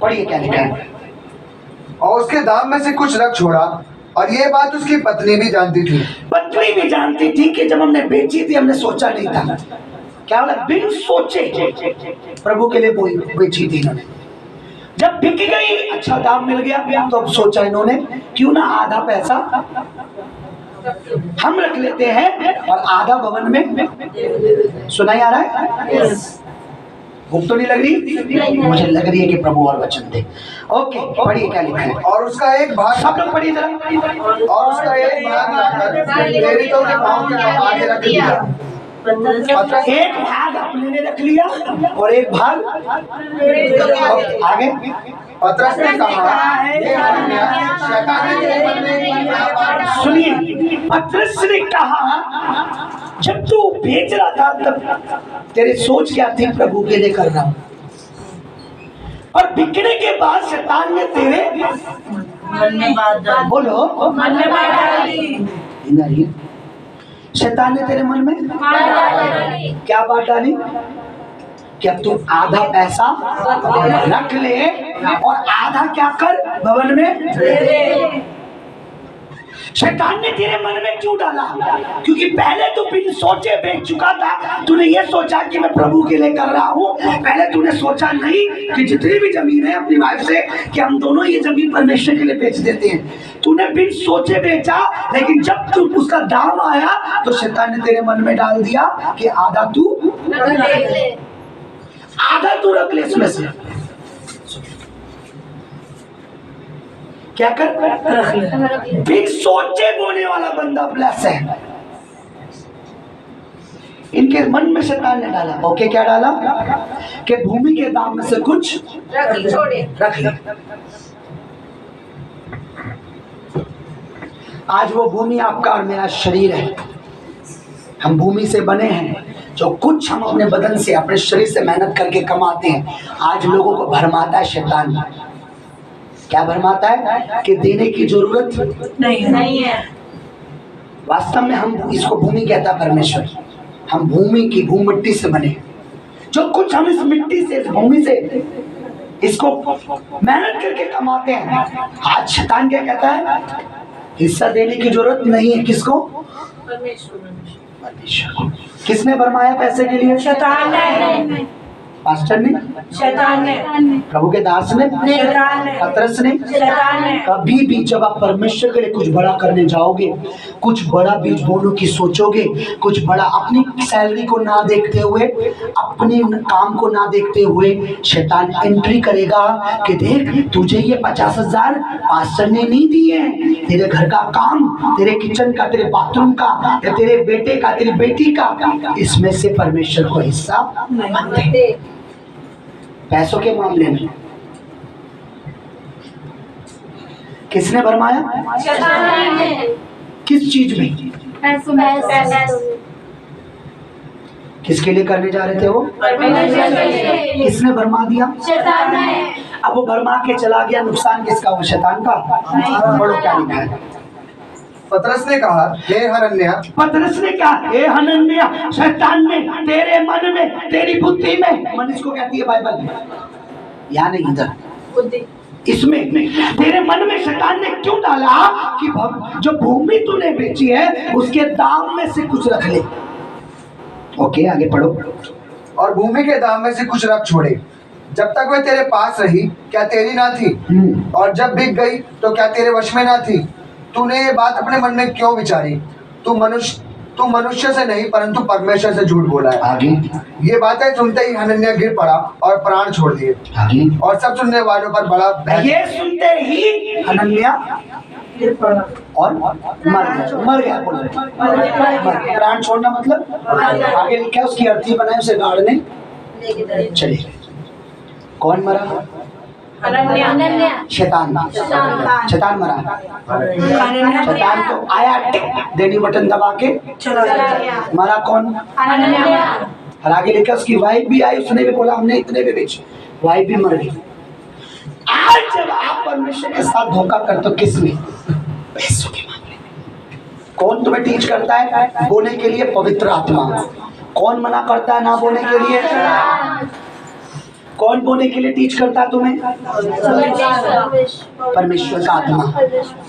पढ़िए क्या लिखा है। और उसके दाम में से कुछ रख छोड़ा, और ये बात उसकी पत्नी भी जानती थी। पत्नी भी जानती थी कि जब हमने बेची थी हमने सोचा नहीं था। क्या बोला? बिन सोचे प्रभु के लिए बेची थी इन्होंने। जब बिक गई, अच्छा दाम मिल गया, तो अब सोचा इन्होंने क्यों ना आधा पैसा हम रख लेते हैं और आधा भवन में। सुनाई आ रहा है? भूख तो नहीं लग रही? मुझे लग रही है कि प्रभु और वचन दे। ओके, पढ़िए क्या लिखा है। और उसका एक भाग, सब लोग पढ़िए जरा। और उसका एक भाग लाकर प्रेरितों के पांव के आगे रख दिया। एक भाग अपने ने रख लिया और एक भाग आगे। पतरस ने कहा, हे हनन्याह, शैतान ने तेरे मन में क्या बात? सुनिए, पतरस ने कहा जब तू बेच रहा था तब तेरी सोच क्या थी? प्रभु के लिए कर रहा हूं। और बिकने के बाद शैतान ने तेरे मन में बात डाली। बोलो, मन में बात डाली। नहीं, शैतान ने तेरे मन में क्या बात डाली? कि अब तू आधा पैसा रख ले और आधा क्या कर? भवन में। शैतान ने तेरे मन में क्यों डाला? क्योंकि पहले तू बिन सोचे बेच चुका था। तूने ये सोचा कि मैं प्रभु के लिए कर रहा हूँ। पहले तूने सोचा नहीं कि जितनी भी जमीन है अपनी वाइफ से कि हम दोनों ये जमीन परमेश्वर के लिए बेच देते हैं। तूने बिन सोचे बेचा, लेकिन जब तू उसका दाम आया तो शैतान ने तेरे मन में डाल दिया कि आधा तू रख ले इसमें से। क्या कर? बिन सोचे बोने वाला बंदा ब्लेस है। इनके मन में शैतान ने डाला। ओके, क्या डाला? कि भूमि के दाम में से कुछ रख ले। आज वो भूमि आपका और मेरा शरीर है। हम भूमि से बने हैं। जो कुछ हम अपने बदन से, अपने शरीर से मेहनत करके कमाते हैं, आज लोगों को भरमाता है शैतान। क्या भरमाता है? कि देने की जरूरत नहीं है। वास्तव में हम इसको भूमि कहता है परमेश्वर। हम भूमि की भूमिट्टी से बने। जो कुछ हम इस मिट्टी से, इस भूमि से इसको मेहनत करके कमाते हैं, आज शैतान क्या कहता है? हिस्सा देने की जरूरत नहीं है। किसको? परमेश्वर। किसने भरमाया पैसे के लिए? शैतान ने। पास्टर ने? शैतान ने। प्रभु के दास ने? शैतान ने। पतरस ने? शैतान ने। कभी भी जब आप परमेश्वर के लिए कुछ बड़ा करने जाओगे, कुछ बड़ा बीज बोने की सोचोगे, कुछ बड़ा, अपनी सैलरी को ना देखते हुए, अपने काम को ना देखते हुए, शैतान एंट्री करेगा कि देख तुझे ये 50,000 पास्टर ने नहीं दिए हैं, तेरे घर का काम, तेरे किचन का, तेरे बाथरूम का, या तेरे बेटे का, तेरी बेटी का, इसमें से परमेश्वर को हिस्सा मत दे। पैसों के मामले में किसने भरमाया? शैतान ने। किस चीज में? पैसों में। किसके लिए करने जा रहे थे वो? किसने भरमा दिया? शैतान ने। अब वो भरमा के चला गया, नुकसान किसका? वो शैतान का। पढ़ो क्या लिखा है। पतरस ने कहा, हे हनन्याह। पतरस ने कहा, हे हनन्याह, शैतान ने तेरे मन में, तेरी बुद्धि में, मन इसको कहती है बाइबल, या नहीं इधर बुद्धि, इसमें तेरे मन में शैतान ने क्यों डाला कि जो भूमि तूने बेची है उसके दाम में से कुछ रख ले। ओके, आगे पढ़ो। और भूमि के दाम में से कुछ रख छोड़े, जब तक वे तेरे पास रही क्या तेरी ना थी, और जब बिक गई तो क्या तेरे वश में ना थी। तूने ये बात अपने मन में क्यों विचारी? तू मनुष्य से नहीं परंतु परमेश्वर से झूठ बोला है। आगे ये बातें सुनते ही हनन्याह गिर पड़ा और प्राण छोड़ दिए, आगे और सब सुनने वालों पर बड़ा भय। ये सुनते ही हनन्याह और मर गया बोल रहे। प्राण छोड़ना मतलब आगे लिखा है, उसकी अर्थी बनाए उसे गाड़ने चले गए। कौन मरा? शैतान मरा। शैतान तो आया, देनी बटन दबा के मरा। कौन? और आगे लिखा उसकी वाइफ भी आई, उसने भी बोला हमने इतने भी बेचे, वाइफ भी मर गई। आज जब आप परमेश्वर के साथ धोखा करते हो, किस में? पैसों के मामले में। कौन तुम्हें टीच करता है बोने के लिए? पवित्र आत्मा। कौन मना करता है ना बोने के लिए? कौन बोने के लिए टीच करता है तुम्हें? परमेश्वर का आत्मा।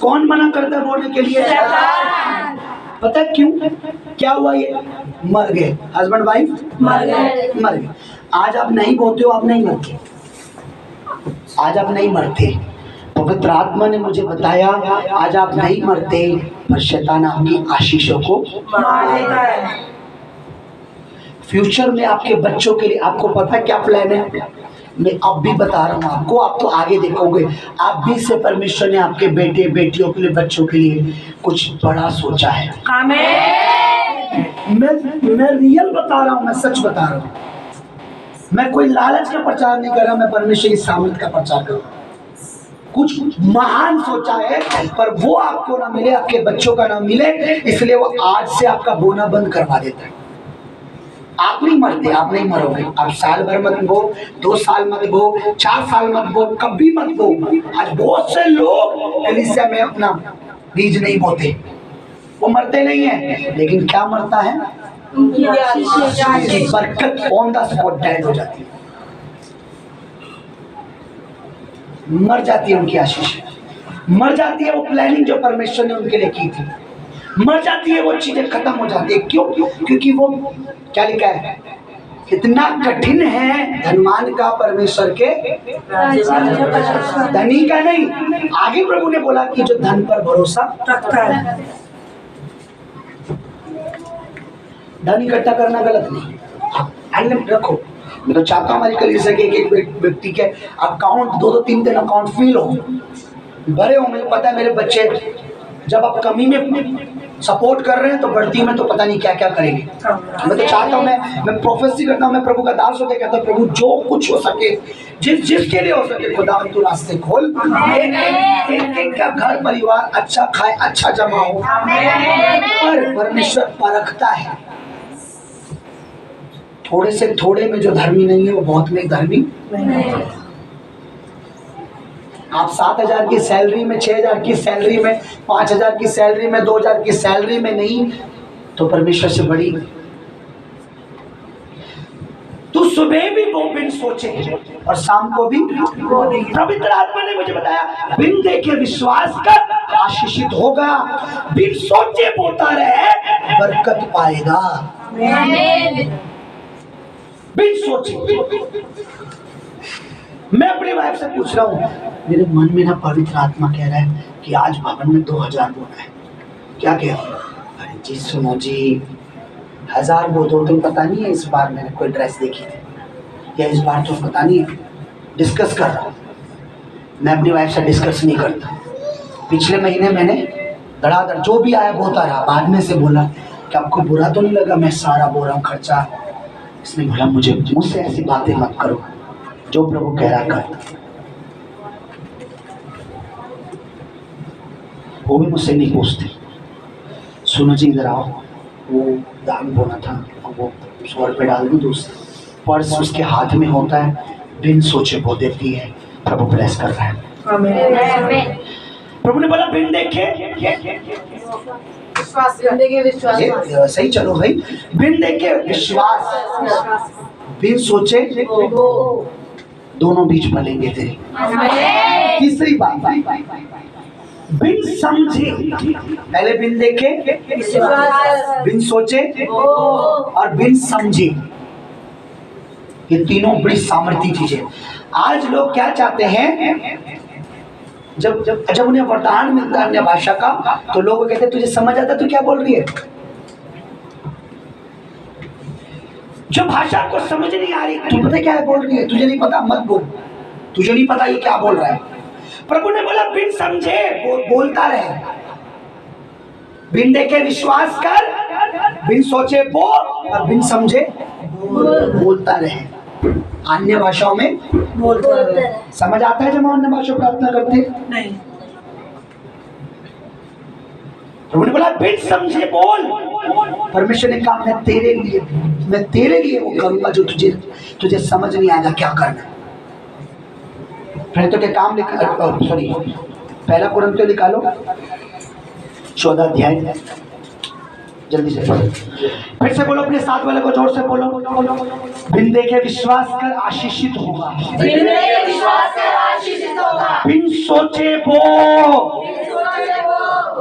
कौन मना करता है बोलने के लिए? पता है क्यों? क्या हुआ? ये मर गए, हस्बैंड वाइफ मर गए। आज आप नहीं बोलते हो, आप नहीं मरते। आज आप नहीं मरते। पवित्र आत्मा ने मुझे बताया आज आप नहीं मरते, पर शैतान आपकी आशीषों को मार देता है। फ्यूचर में आपके बच्चों के लिए आपको पता है क्या प्लान है? मैं अब भी बता रहा हूँ आपको, आप तो आगे देखोगे। आप भी से परमेश्वर ने आपके बेटे बेटियों के लिए, बच्चों के लिए कुछ बड़ा सोचा है। मैं रियल बता रहा हूँ, मैं सच बता रहा हूँ। मैं कोई लालच का प्रचार नहीं कर रहा, मैं परमेश्वर की सामर्थ का प्रचार कर रहा हूँ। कुछ महान सोचा है, पर वो आपको ना मिले, आपके बच्चों का ना मिले, इसलिए वो आज से आपका बोना बंद करवा देता है। आप नहीं मरते, आप नहीं मरोगे। आप साल भर मत बो, 2 साल मत बो, 4 साल मत बो, कभी मत बो। आज बहुत से लोग कलीसिया में अपना बीज नहीं बोते, वो मरते नहीं है, लेकिन क्या मरता है? उनकी बरकत ऑन द स्पॉट डेड हो जाती है, मर जाती है। उनकी आशीष मर जाती है। वो प्लानिंग जो परमेश्वर ने उनके लिए की थी मर जाती है, वो चीजें खत्म हो जाती है। क्यों? क्योंकि वो क्या लिखा है? कितना कठिन है धनवान का परमेश्वर के, धनी का नहीं। आगे प्रभु ने बोला कि जो धन पर भरोसा रखता है। धन इकट्ठा करना गलत नहीं, रखो। मैं तो चाहता हूँ हमारी कलीसिया के एक व्यक्ति के अकाउंट 2-2, 3-3 अकाउंट फील हो, भरे हो। मुझे पता है मेरे बच्चे जब आप कमी में सपोर्ट कर रहे हैं तो बढ़ती में तो पता नहीं क्या क्या करेंगे। मैं तो चाहता हूँ, मैं प्रोफेसी करता हूँ, मैं प्रभु का दास होकर कहता हूँ प्रभु जो कुछ हो सके, जिसके लिए हो सके, खुदा तू रास्ते खोल। एक का घर परिवार अच्छा खाए, अच्छा जमा हो। पर परमेश्वर परखता है। थोड़े से थोड़े में जो धर्मी नहीं है वो बहुत में धर्मी। आप 7,000 की सैलरी में, 6,000 की सैलरी में, 5,000 की सैलरी में, 2,000 की सैलरी में नहीं तो परमेश्वर से बड़ी। तू सुबह भी वो बिन सोचे और शाम को भी। पवित्र आत्मा ने मुझे बताया बिन देखे विश्वास कर, आशीषित होगा। बिन सोचे बोता रहे, बरकत पाएगा। बिन सोचे। मैं अपनी वाइफ से पूछ रहा हूँ, मेरे मन में ना पवित्र आत्मा कह रहा है कि आज भवन में 2,000 बोना है। क्या कह रहा? अरे जी सुनो जी, 1,000 बो दो। तुम पता नहीं है इस बार मैंने कोई ड्रेस देखी थी, या इस बार तो पता नहीं है। डिस्कस कर रहा हूँ। मैं अपनी वाइफ से डिस्कस नहीं करता। पिछले महीने मैंने धड़ाधड़ जो भी आया बोता रहा। बाद में से बोला कि आपको बुरा तो नहीं लगा मैं सारा बो रहा हूँ खर्चा? इसने बोला मुझसे ऐसी बातें मत करो, जो प्रभु कह रहा कर। वो भी मुझसे नहीं पूछते। सुनो जी इधर आओ, वो दान बोना था, वो 100 रुपये डाल दूँ दोस्त। पर्स उसके हाथ में होता है, बिन सोचे बो देती है। प्रभु ब्लेस कर रहा है। प्रभु ने बोला बिन देखे विश्वास। सही चलो भाई, बिन देखे विश्वास, बिन सोचे दोनों बीच फलेंगे तेरे। तीसरी बात, बिन समझे। पहले बिन देखे, बिन सोचे और बिन समझे। ये तीनों बड़ी सामर्थ्य चीजें। आज लोग क्या चाहते हैं, जब जब जब उन्हें वरदान मिलता है अन्य भाषा का, तो लोग कहते हैं तुझे समझ आता तू क्या बोल रही है। जो भाषा को समझ नहीं आ रही, तू पता क्या है बोल रही है, तुझे नहीं पता मत बोल, तुझे नहीं पता ये क्या बोल रहा है। प्रभु ने बोला बिन समझे बोलता रहे, बिन देखे विश्वास कर, बिन सोचे बोल और बिन समझे बोलता रहे। अन्य भाषाओं में समझ आता है जब हम अन्य भाषा प्रार्थना करते हैं? नहीं। प्रभु ने बोला बिन समझे बोल। परमेश्वर ने कहा मैं तेरे लिए वो करूंगा जो तुझे समझ नहीं आएगा क्या करना। फिर तो क्या काम सॉरी, पहला कुरिन्थियों निकालो 14 अध्याय, जल्दी से पढ़ो। फिर से बोलो, अपने साथ वाले को जोर से बोलो, बिन देखे विश्वास कर आशीषित होगा, बिन देखे विश्वास कर आशीषित होगा, बिन सोचे वो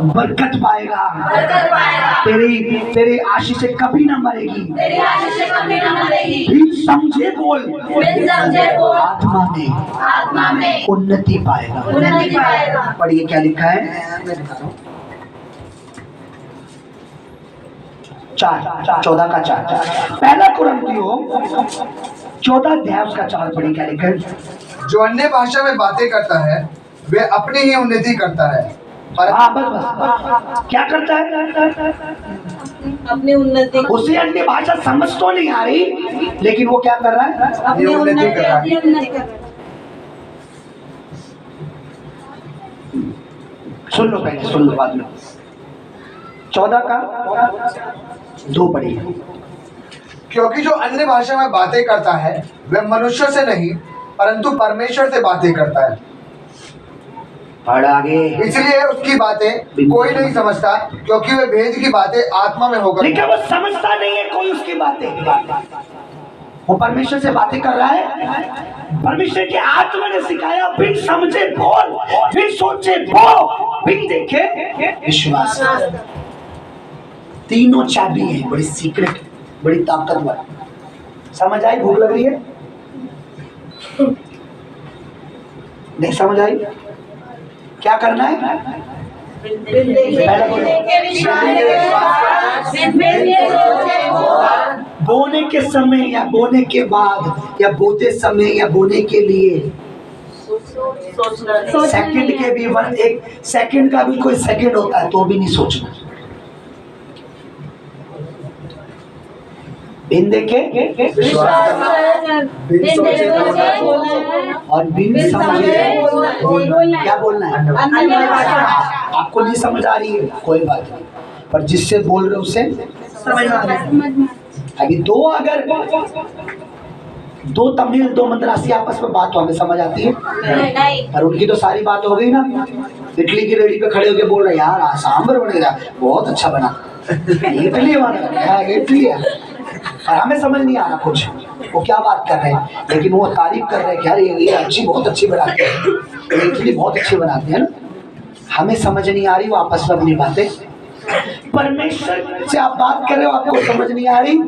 बरकत पाएगा, बरकत पाएगा, तेरी आशीषें कभी ना मरेगी, तेरी आशीषें कभी न मरेगी। बिन समझे बोल, बिन समझे बोल, आत्मा में उन्नति पाएगा। उन्नति पाएगा। पढ़िए क्या लिखा है, मैं बता रहा हूँ 14 का 4। पहला कुरिन्थियों 14 अध्याय उसका 4 पढ़िए क्या लिखा है। जो अन्य भाषा में बातें करता है वे अपनी ही उन्नति करता है, पर हाँ बस क्या करता है, अपनी उन्नति, उसे अन्य भाषा समझ तो नहीं आ रही, लेकिन वो क्या कर रहा है, अपनी उन्नति कर रहा है। सुन लो पहले, सुन लो बाद में। 14 का 2 पढ़िए। क्योंकि जो अन्य भाषा में बातें करता है वह मनुष्य से नहीं परंतु परमेश्वर से बातें करता है, पढ़ आगे। इसलिए उसकी बातें कोई नहीं समझता, क्योंकि वह भेद की बातें आत्मा में होकर। लेकिन वो समझता नहीं है कोई उसकी बातें, वो परमेश्वर से बातें कर रहा है। परमेश्वर की आत्मा ने सिखाया बिन समझे बोल, बिन सोचे बोल, बिन देखे विश्वास। तीनों चाबी है, बड़ी सीक्रेट, बड़ी ताकतवर। समझ आई? भूख लग रही है? नहीं समझ आई? क्या करना है? बोने के समय या बोने के बाद या बोते समय या बोने के लिए सेकंड के भी एक सेकंड का भी कोई सेकंड होता है तो भी नहीं सोचना। बिन देखे और बिन समझे क्या बोलना है। आपको नहीं समझ आ रही है कोई बात नहीं, पर जिससे बोल रहे उससे अभी अगर दो तमिल 2 मद्रासी आपस में बात हो, हमें समझ आती है? और उनकी तो सारी बात हो गई ना, इडली की रेडी पे खड़े होके बोल रहे यार सांभर बनेगा बहुत अच्छा बना, इडली बना, इडली है, और हमें समझ नहीं आ रहा कुछ वो क्या बात कर रहे हैं, लेकिन वो तारीफ कर रहे हैं कि यार ये अच्छी बहुत अच्छी बनाते हैं, इडली बहुत अच्छी बनाते हैं ना। हमें समझ नहीं आ रही, वो आपस में अपनी बातें। परमेश्वर से आप बात कर रहे हो, आपको समझ नहीं आ रही,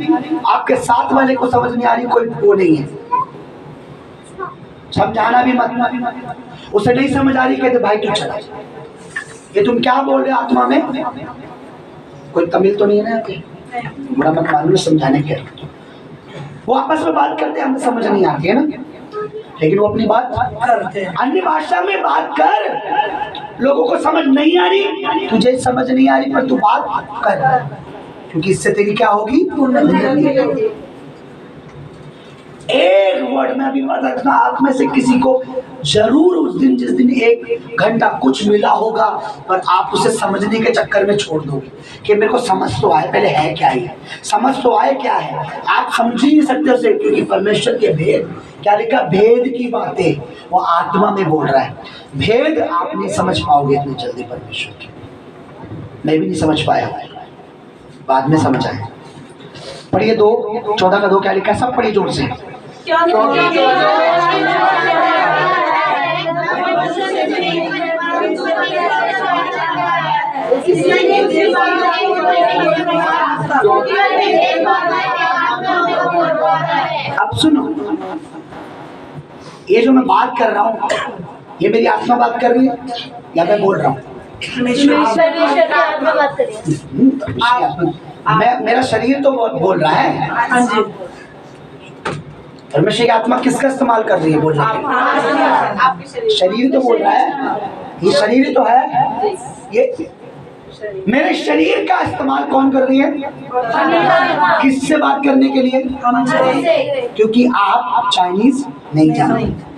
आपके साथ वाले को समझ नहीं आ रही, कोई वो नहीं है, समझाना भी मत। उसे नहीं समझ आ रही, कहते भाई तू चला, ये तुम क्या बोल रहे हो आत्मा में? कोई तमिल तो नहीं है ना, बड़ा मत मालूम समझाने के। वो आपस में बात करते हैं, हमें समझ नहीं आती है ना, लेकिन वो अपनी बात करते हैं। अन्य भाषा में बात कर, लोगों को समझ नहीं आ रही, तुझे समझ नहीं आ रही, पर तू बात कर, क्योंकि इससे तेरी क्या होगी, एक वर्ड में अभी मत रखना, आप में से किसी को जरूर उस दिन जिस दिन 1 घंटा कुछ मिला होगा, पर आप उसे समझने के चक्कर में छोड़ दोगे कि मेरे को समझ तो आए, पहले है क्या है, समझ तो आए क्या है। आप समझ ही नहीं सकते उसे, क्योंकि परमेश्वर के भेद, क्या लिखा, भेद की बातें वो आत्मा में बोल रहा है। भेद आप नहीं समझ पाओगे इतनी जल्दी परमेश्वर के, मैं भी नहीं समझ पाया, बाद में समझ आया। पढ़िए 2:14 का 2 क्या लिखा है, सब पढ़िए जोर से। अब सुनो, ये जो मैं बात कर रहा हूँ, ये मेरी आत्मा बात कर रही है या मैं बोल रहा हूँ? परमेश्वर की आत्मा बात करिए। मेरा शरीर तो बोल रहा है। हाँ जी। परमेश्वर की आत्मा किसका इस्तेमाल कर रही है बोलने के लिए? आपके शरीर तो बोल रहा है, ये शरीर ही तो है। ये मेरे शरीर का इस्तेमाल कौन कर रही है? किससे बात करने के लिए? क्योंकि आप चाइनीज नहीं जानते।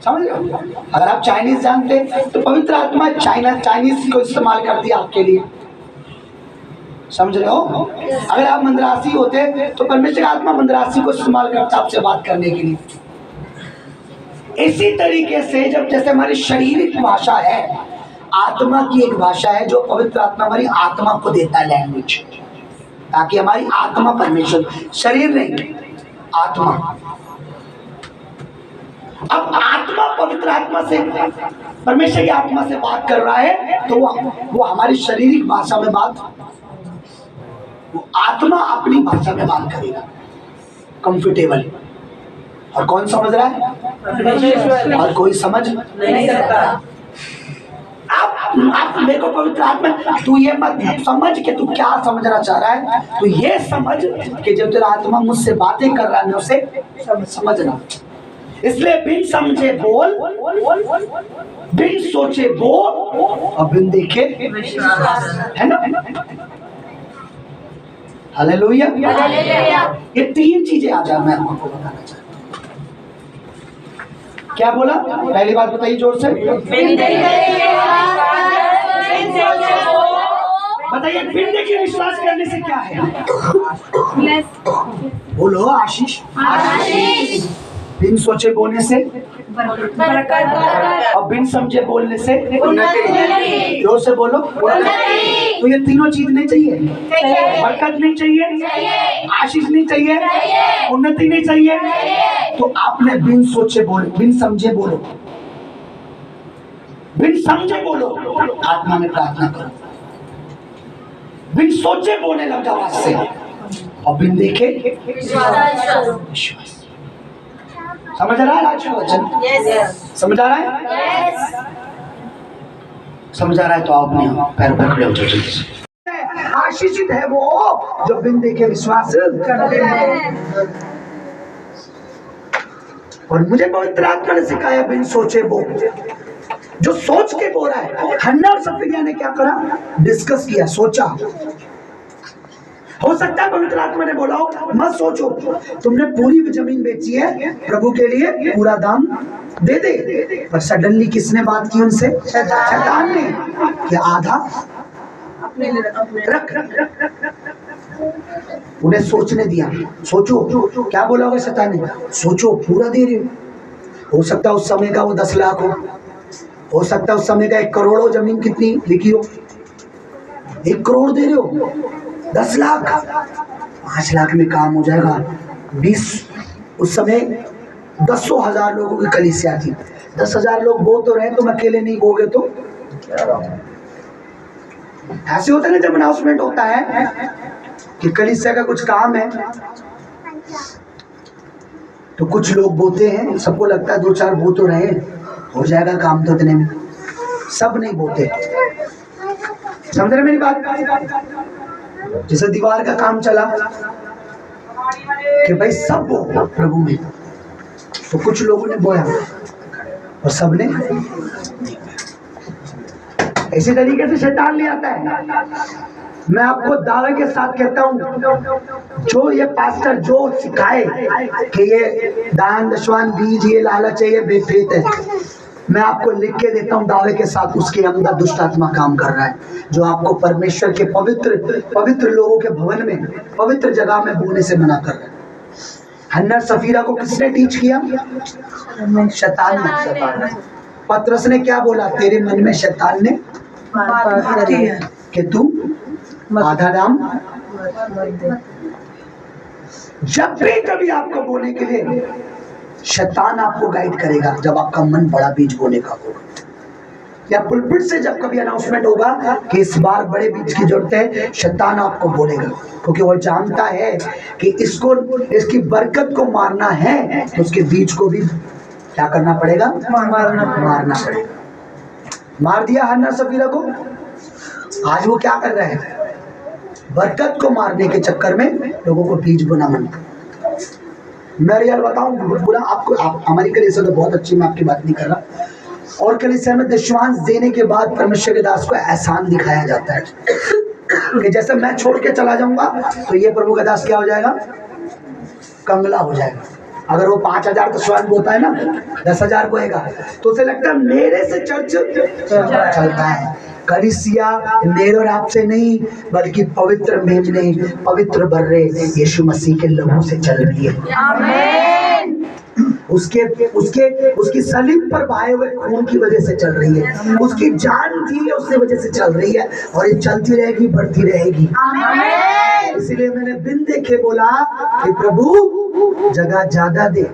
समझ रहे हो? अगर आप चाइनीज जानते तो पवित्र आत्मा चाइनीज को इस्तेमाल करती आपके लिए। समझ रहे हो? अगर आप मंदरासी होते तो परमेश्वर का आत्मा मंदरासी को इस्तेमाल करता आपसे बात करने के लिए। इसी तरीके से जब जैसे हमारी शारीरिक भाषा है, आत्मा की एक भाषा है जो पवित्र आत्मा हमारी आत्मा को देता है लैंग्वेज, ताकि हमारी आत्मा परमेश्वर, शरीर नहीं, आत्मा। अब आत्मा पवित्र आत्मा से, परमेश्वर की आत्मा से बात कर रहा है तो वो हमारी शारीरिक भाषा में बात, वो आत्मा अपनी भाषा में बात करेगा कंफर्टेबल। और कौन समझ रहा है? और कोई समझ नहीं सकता। आप मेरे को पवित्र आत्मा, तू ये मत समझ के तू क्या समझना चाह रहा है, तू ये समझ कि जब तेरा आत्मा मुझसे बातें कर रहा है मैं उसे समझना। इसलिए बिन समझे बोल, बिन सोचे बोल और बिन देखे, है ना? हालेलुया। ये तीन चीजें आ जाए मैं आपको बताना चाहता हूँ। क्या बोला? पहली बात बताइए जोर से। बताइए, बिन देखे विश्वास करने से क्या है? बोलो आशीष। बिन सोचे बोलने से और बिन समझे बोलने से जोर से बोलो। तो ये तीनों चीज नहीं चाहिए, बरकत नहीं चाहिए, आशीष नहीं चाहिए, उन्नति नहीं चाहिए, तो आपने बिन सोचे बोलो, बिन समझे बोलो, बिन समझे बोलो, आत्मा में प्रार्थना करो, बिन सोचे बोलने लग जाओ आज से, और बिन देखे विश्वास। समझ रहा है आज का वचन? समझ आ रहा है? समझ आ रहा है तो आप अपने पैरों पर खड़े हो जाओ जल्दी से। आशीषित है वो जो बिन देखे विश्वास करते हैं। और मुझे पवित्र आत्मा ने सिखाया बिन सोचे बो, जो सोच के बोल रहा है। हन्ना और सफिया ने क्या करा? डिस्कस किया, सोचा। हो सकता है पवित्र आत्मा ने बोला हो मत सोचो, तुमने पूरी जमीन बेची है, प्रभु के लिए पूरा दाम दे दे। पर सडनली किसने बात की उनसे? शैतान ने। कि आधा रख। उन्हें सोचने दिया। सोचो, क्या बोला होगा शैतान ने? सोचो, पूरा दे रहे हो सकता है उस समय का वो 10 लाख हो सकता है उस समय का 1 करोड़ हो। जमीन कितनी लिखी हो? 1 करोड़ दे रहे हो, 10 लाख, 5 लाख में काम हो जाएगा। 20 उस समय 10,000 लोगों की कलीसिया थी। 10,000 लोग बो तो रहे, तुम अकेले नहीं बोगे तो ऐसे होता है ना जब अनाउंसमेंट होता है कि कलीसिया का कुछ काम है तो कुछ लोग बोते हैं, सबको लगता है 2-4 बो तो रहे, हो जाएगा काम तो इतने में। सब नहीं बोते। समझ रहे मेरी बात? जैसे दीवार का काम चला कि भाई सब बो प्रभु में, तो कुछ लोगों ने बोया और सबने। इसी तरीके से शैतान ले आता है। मैं आपको दावे के साथ कहता हूँ, जो ये पास्टर जो सिखाए कि ये दान दशवान बीज ये लालच है, ये बेफेत है, मैं आपको लिख के देता हूँ दावे के साथ, उसके अंदर दुष्ट आत्मा काम कर रहा है, जो आपको परमेश्वर के पवित्र लोगों के भवन में, पवित्र जगह में बोलने से मना कर रहा है। हन्ना सफीरा को किसने टीच किया? शैतान ने। पतरस ने क्या बोला? तेरे मन में शैतान ने कि तू आधा दाम। जब भी कभी आपको बोलने के लिए शैतान आपको गाइड करेगा, जब आपका मन बड़ा बीज बोने का होगा। या पुलपिट से जब कभी अनाउंसमेंट होगा कि इस बार बड़े बीज की जरूरत है, शैतान आपको बोलेगा, क्योंकि वो जानता है कि इसको, इसकी बरकत को मारना है तो उसके बीज को भी क्या करना पड़ेगा, मारना पड़ेगा। मार दिया हन्ना सफीरा को, आज वो क्या कर रहे हैं, बरकत को मारने के चक्कर में लोगों को बीज बोना मन। मैं यार बताऊं पूरा आपको, आप हमारी कलीसिया तो बहुत अच्छी, मैं आपकी बात नहीं कर रहा, और कलीसिया में दशमांश देने के बाद परमेश्वर के दास को एहसान दिखाया जाता है कि जैसे मैं छोड़ के चला जाऊंगा तो ये प्रभु का दास क्या हो जाएगा, कंगला हो जाएगा। अगर वो 5,000 तो स्वयं बोता है ना, 10,000 बोएगा तो उसे लगता है मेरे से चर्च चलता है। कलीसिया मेरे और आपसे नहीं, बल्कि पवित्र मेमने, पवित्र बर्रे यीशु मसीह के लहू से चल रही है। आमीन। उसकी सलीब पर बहाए हुए खून की वजह से चल रही है, उसकी जान दी है उसकी वजह से चल रही है, और ये चलती रहेगी, बढ़ती रहेगी। आमीन। इसलिए मैंने बिन देखे बोला कि प्रभु जगह ज्यादा दे,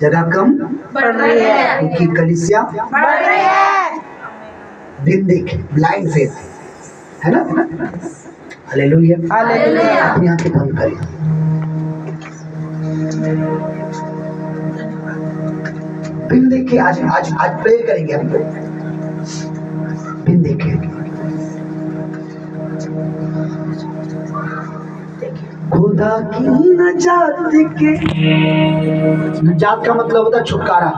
जगह कम बढ़ रही है, क्योंकि कलीसिया बढ़ रही है। बिन देखे, ब्लाइंड फेथ है ना। Hallelujah, hallelujah. अपनी आंखें बंद करें। बिन देखे आज प्रे करेंगे हम लोग, बिन देखे। खुदा की नजात के, नजात का मतलब होता है छुटकारा।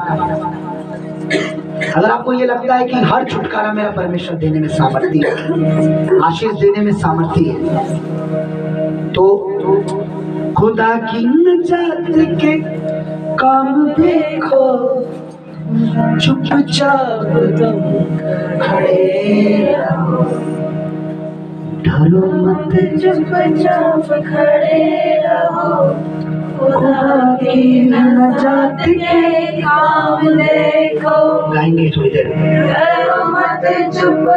अगर आपको ये लगता है कि हर छुटकारा मेरा परमेश्वर देने में सामर्थ्य है, आशीष देने में सामर्थ्य है, तो खुदा की नजात के काम देखो, चुपचाप तुम खड़े रहो, डरो मत, चुपचाप खड़े रहो, खुदा की नजात के काम देखो। गाएंगे थोड़ी देर। डरो मत, चुप